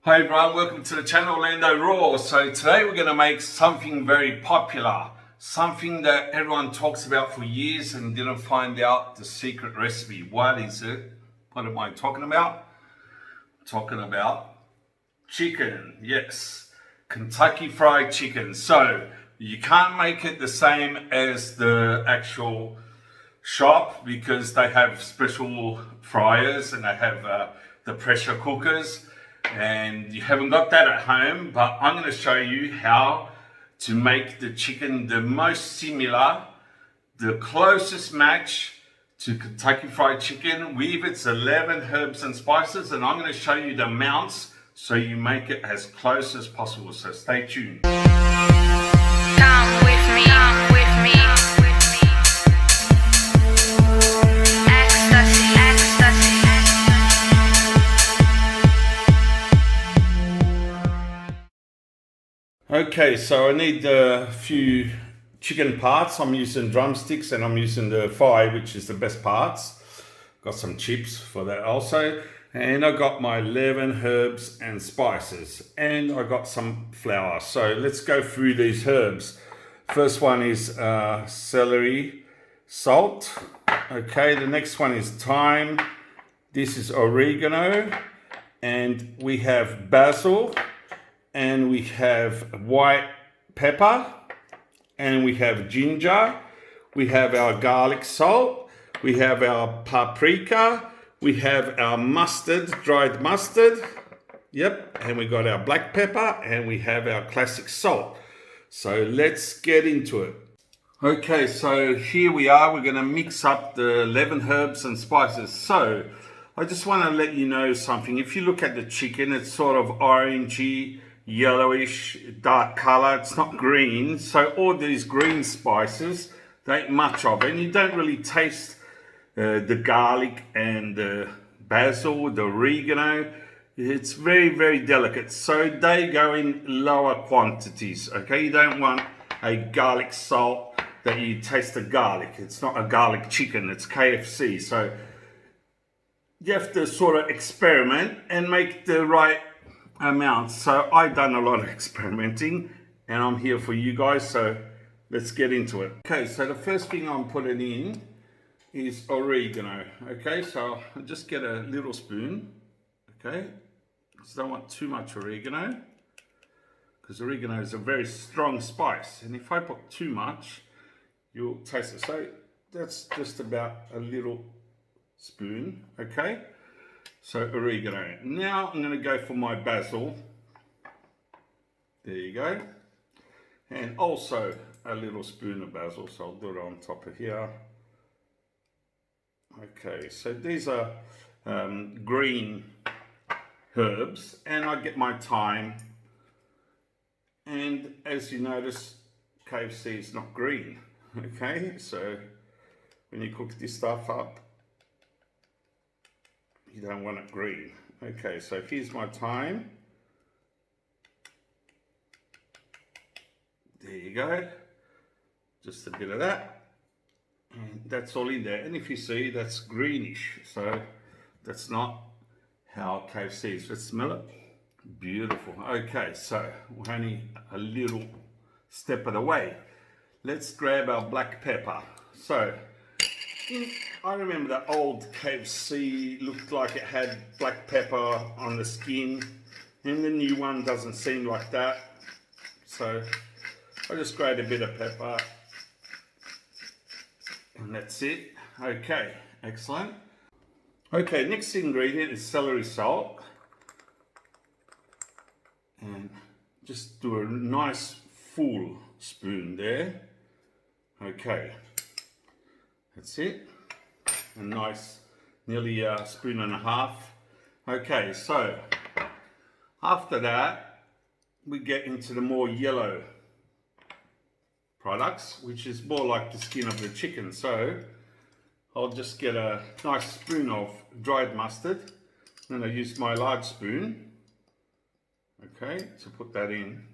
Hi everyone, welcome to the channel Orlando Raw. So today we're going to make something very popular, something that everyone talks about for years and didn't find out the secret recipe. What is it? What am I talking about? Talking about chicken, yes, Kentucky Fried Chicken. So you can't make it the same as the actual shop because they have special fryers and they have the pressure cookers, and you haven't got that at home. But I'm going to show you how to make the chicken the most similar, the closest match to Kentucky Fried Chicken with its 11 herbs and spices, and I'm going to show you the amounts so you make it as close as possible. So stay tuned. Come with me, come with me. Ecstasy, ecstasy. Okay, so I need a few chicken parts. I'm using drumsticks and I'm using the thigh, which is the best parts. Got some chips for that also. And I got my 11 herbs and spices. And I got some flour. So let's go through these herbs. First one is celery salt. Okay, the next one is thyme. This is oregano. And we have basil. And we have white pepper, and we have ginger, we have our garlic salt, we have our paprika, we have our mustard, dried mustard, yep, and we got our black pepper, and we have our classic salt. So let's get into it. Okay, so here we are. We're going to mix up the 11 herbs and spices. So I just want to let you know something. If you look at the chicken, it's sort of orangey, yellowish, dark color. It's not green. So all these green spices, there ain't much of it. And you don't really taste the garlic and the basil, the oregano. It's very, very delicate. So they go in lower quantities. Okay, you don't want a garlic salt that you taste the garlic. It's not a garlic chicken, it's KFC. So you have to sort of experiment and make the right amount. So I've done a lot of experimenting and I'm here for you guys, so let's get into it. Okay, so the first thing I'm putting in is oregano. Okay, so I'll just get a little spoon. Okay, so don't want too much oregano because oregano is a very strong spice, and if I put too much you'll taste it. So that's just about a little spoon. Okay, so oregano. Now I'm going to go for my basil. There you go. And also a little spoon of basil, so I'll do it on top of here. Okay, so these are green herbs, and I get my thyme. And as you notice, KFC is not green. Okay, so when you cook this stuff up, you don't want it green. Okay, so here's my thyme. There you go. Just a bit of that. And that's all in there. And if you see, that's greenish. So that's not how KFC is. Let's smell it. Beautiful. Okay, so we're only a little step of the way. Let's grab our black pepper. So I remember that old KFC looked like it had black pepper on the skin, and the new one doesn't seem like that. So I just grate a bit of pepper, and that's it. Okay, excellent. Okay, next ingredient is celery salt, and just do a nice full spoon there. Okay, that's it. A nice, nearly a spoon and a half. Okay, so after that, we get into the more yellow products, which is more like the skin of the chicken. So I'll just get a nice spoon of dried mustard, and I use my large spoon, okay, to put that in.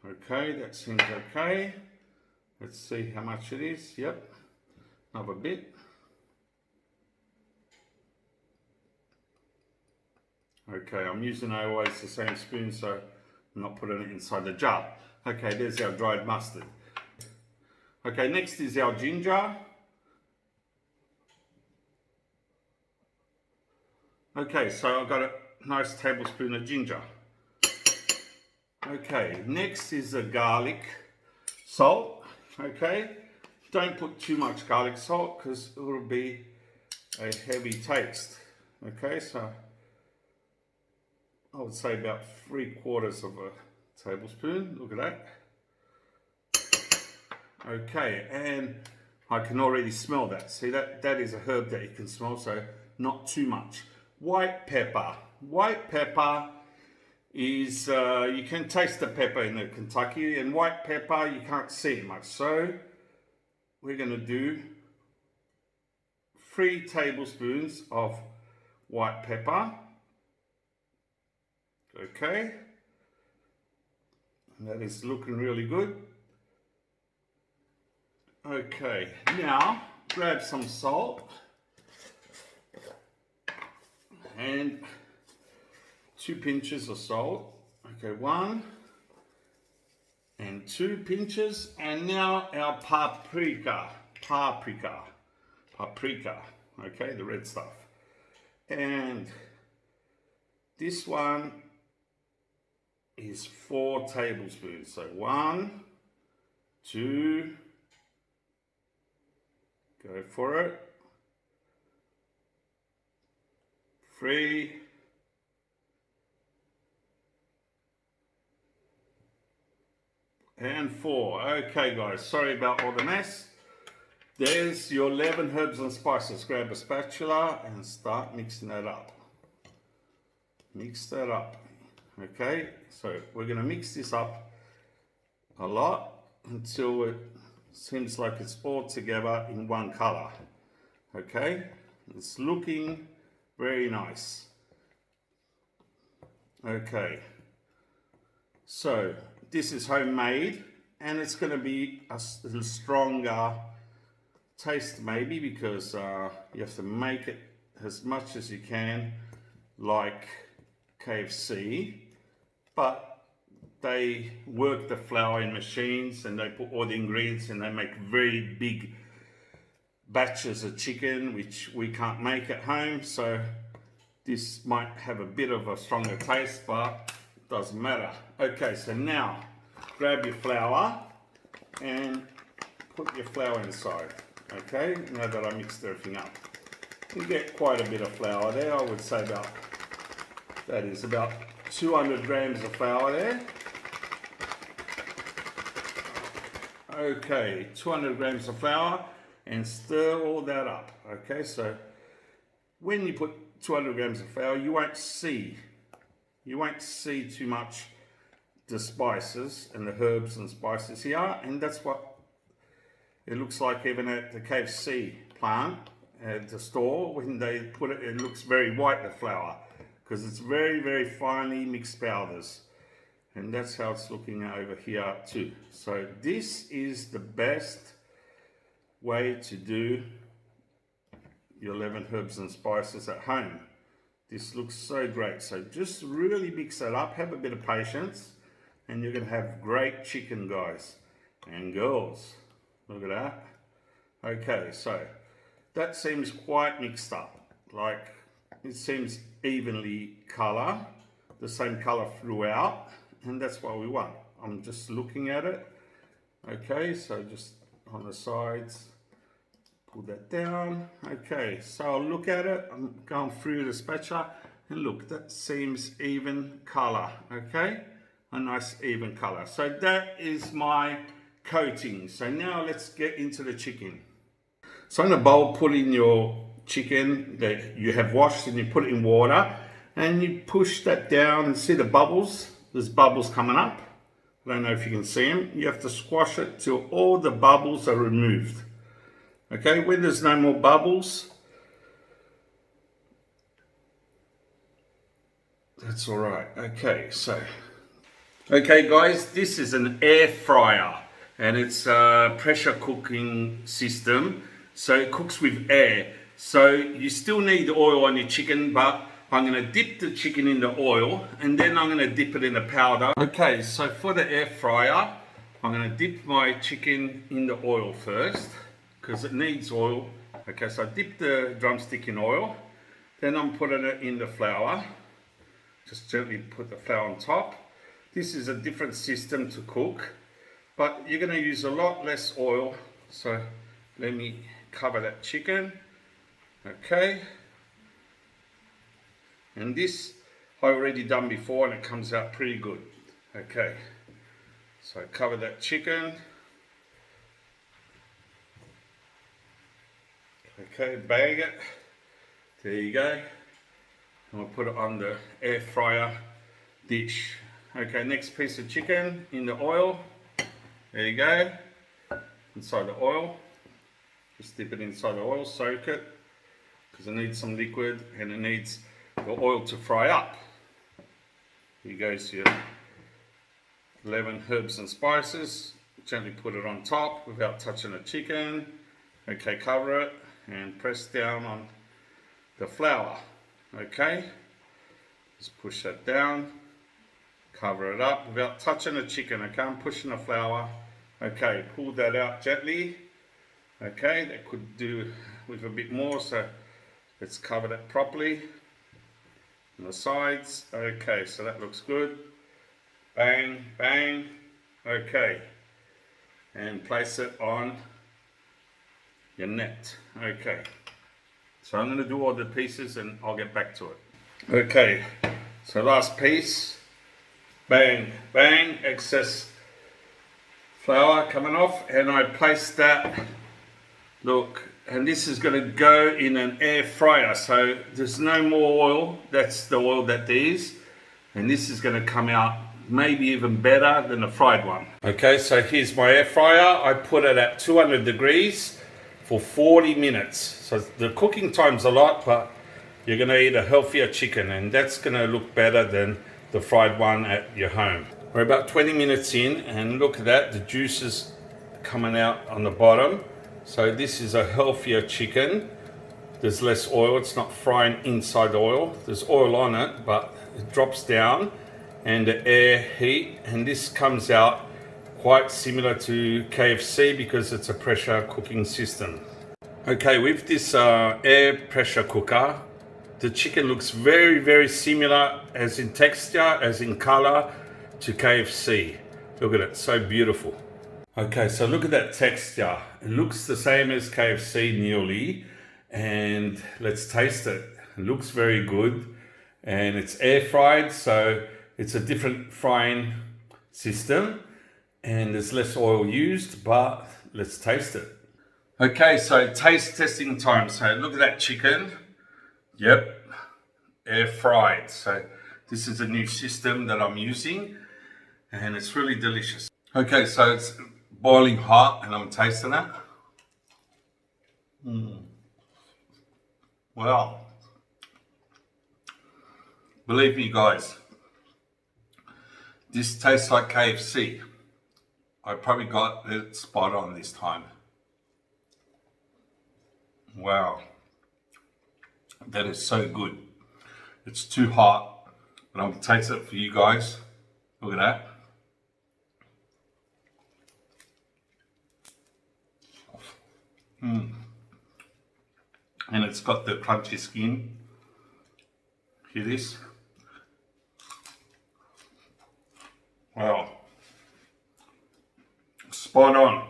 Okay, that seems okay. Let's see how much it is. Yep, another bit. Okay, I'm using always the same spoon, so I'm not putting it inside the jar. Okay, there's our dried mustard. Okay, next is our ginger. Okay, so I've got a nice tablespoon of ginger. Okay, next is the garlic salt. Okay, don't put too much garlic salt because it will be a heavy taste. Okay, so I would say about 3/4 of a tablespoon. Look at that. Okay, and I can already smell that. See, that is a herb that you can smell, so not too much. White pepper. White pepper is, you can taste the pepper in the Kentucky, and white pepper, you can't see it much. So we're gonna do 3 tablespoons of white pepper. Okay, and that is looking really good. Okay, now grab some salt and 2 pinches of salt. Okay, 1 and 2 pinches, and now our paprika. Okay, the red stuff. And this one is 4 tablespoons. So 1, 2, go for it, 3, and 4. Okay guys, sorry about all the mess. There's your 11 herbs and spices. Grab a spatula and start mixing that up. Mix that up. Okay, so we're going to mix this up a lot until it seems like it's all together in one color. Okay, it's looking very nice. Okay, so this is homemade, and it's going to be a little stronger taste maybe because you have to make it as much as you can like KFC, but they work the flour in machines and they put all the ingredients and they make very big batches of chicken, which we can't make at home. So this might have a bit of a stronger taste, but it doesn't matter. Okay, so now grab your flour and put your flour inside. Okay, now that I mixed everything up, you get quite a bit of flour there. I would say that is about 200 grams of flour there. Okay, 200 grams of flour, and stir all that up. Okay, so when you put 200 grams of flour, you won't see too much the spices and the herbs and spices here, and that's what it looks like even at the KFC plant at the store. When they put it, it looks very white, the flour, because it's very, very finely mixed powders. And that's how it's looking over here too. So this is the best way to do your 11 herbs and spices at home. This looks so great. So just really mix it up, have a bit of patience, and you're gonna have great chicken, guys and girls. Look at that. Okay, so that seems quite mixed up. Like, it seems evenly color, the same color throughout, and that's what we want. I'm just looking at it. Okay, so just on the sides, pull that down. Okay, so I'll look at it. I'm going through the spatula, and look, that seems even color. Okay, a nice even color. So that is my coating. So now let's get into the chicken. So in a bowl, put in your chicken that you have washed, and you put it in water, and you push that down and see the bubbles. There's bubbles coming up. I don't know if you can see them. You have to squash it till all the bubbles are removed. Okay, when there's no more bubbles, that's all right. Okay, guys, this is an air fryer, and it's a pressure cooking system. So it cooks with air. So you still need oil on your chicken, but I'm going to dip the chicken in the oil and then I'm going to dip it in the powder. Okay, so for the air fryer, I'm going to dip my chicken in the oil first because it needs oil. Okay, so I dip the drumstick in oil, then I'm putting it in the flour. Just gently put the flour on top. This is a different system to cook, but you're going to use a lot less oil. So let me cover that chicken. Okay. And this I already done before and it comes out pretty good. Okay. So cover that chicken. Okay, bag it. There you go. And we'll put it on the air fryer dish. Okay, next piece of chicken in the oil. There you go. Inside the oil. Just dip it inside the oil, soak it. Because it needs some liquid and it needs the oil to fry up. Here goes your 11 herbs and spices. Gently put it on top without touching the chicken. Okay, cover it and press down on the flour. Okay, just push that down, cover it up without touching the chicken. Okay, I'm pushing the flour. Okay, pull that out gently. Okay, that could do with a bit more, so let's cover that properly on the sides. Okay, so that looks good. Bang, bang. Okay, and place it on your net. Okay, so I'm going to do all the pieces and I'll get back to it. Okay, so last piece. Bang, bang, excess flour coming off, and I place that. Look, and this is going to go in an air fryer, so there's no more oil. That's the oil that there is, and this is going to come out maybe even better than the fried one. Okay, so here's my air fryer. I put it at 200 degrees for 40 minutes. So the cooking time's a lot, but you're going to eat a healthier chicken, and that's going to look better than the fried one at your home. We're about 20 minutes in, and look at that, the juices coming out on the bottom. So this is a healthier chicken. There's less oil, it's not frying inside the oil. There's oil on it, but it drops down and the air heat, and this comes out quite similar to KFC because it's a pressure cooking system. Okay, with this air pressure cooker, the chicken looks very, very similar as in texture, as in color to KFC. Look at it, so beautiful. Okay, so look at that texture. It looks the same as KFC nearly, and let's taste it. It looks very good, and it's air fried, so it's a different frying system, and there's less oil used, but let's taste it. Okay, so taste testing time. So look at that chicken. Yep, air fried. So this is a new system that I'm using, and it's really delicious. Okay, so it's boiling hot and I'm tasting it. Well, believe me guys, this tastes like KFC. I probably got it spot on this time. Wow, that is so good. It's too hot, but I'm gonna taste it for you guys. Look at that. And it's got the crunchy skin. Hear this? Wow. Spot on.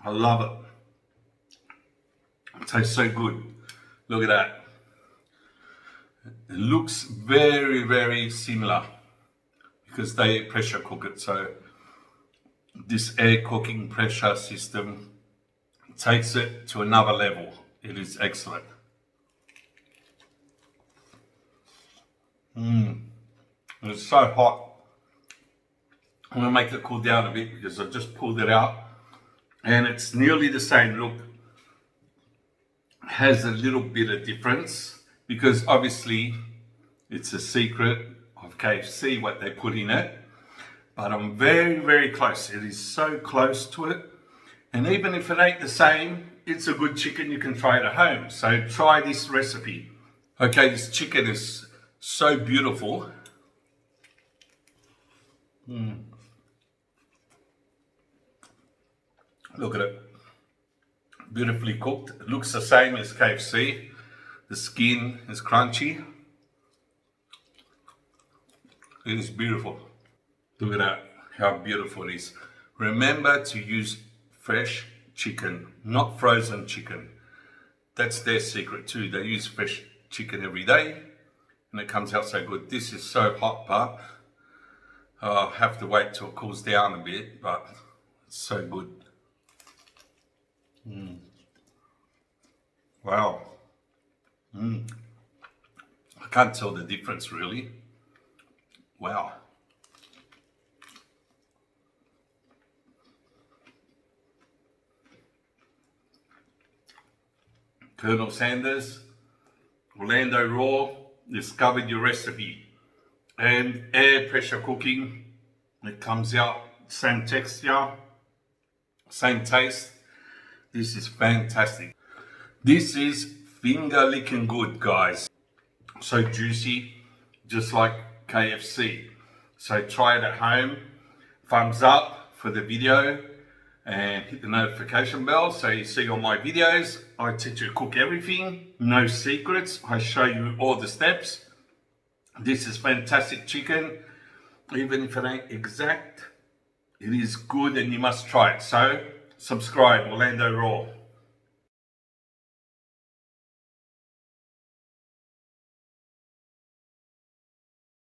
I love it. It tastes so good. Look at that. It looks very, very similar because they pressure cook it. So this air cooking pressure system takes it to another level. It is excellent. It's so hot. I'm gonna make it cool down a bit because I just pulled it out, and it's nearly the same look. Has a little bit of difference because obviously it's a secret of KFC what they put in it, but I'm very, very close. It is so close to it, And even if it ain't the same, it's a good chicken you can try it at home. So try this recipe. Okay, this chicken is so beautiful. Look at it. Beautifully cooked. It looks the same as KFC. The skin is crunchy. It is beautiful. Look at that, how beautiful it is. Remember to use fresh chicken, not frozen chicken. That's their secret too. They use fresh chicken every day and it comes out so good. This is so hot, but I'll have to wait till it cools down a bit, but it's so good. Wow. I can't tell the difference really. Wow. Colonel Sanders, Orlando Raw, discovered your recipe. And air pressure cooking, it comes out, same texture, same taste. This is fantastic. This is finger licking good, guys. So juicy, just like KFC. So try it at home. Thumbs up for the video and hit the notification bell so you see all my videos. I teach you to cook everything, no secrets. I show you all the steps. This is fantastic chicken. Even if it ain't exact, it is good and you must try it. So subscribe, Orlando Raw.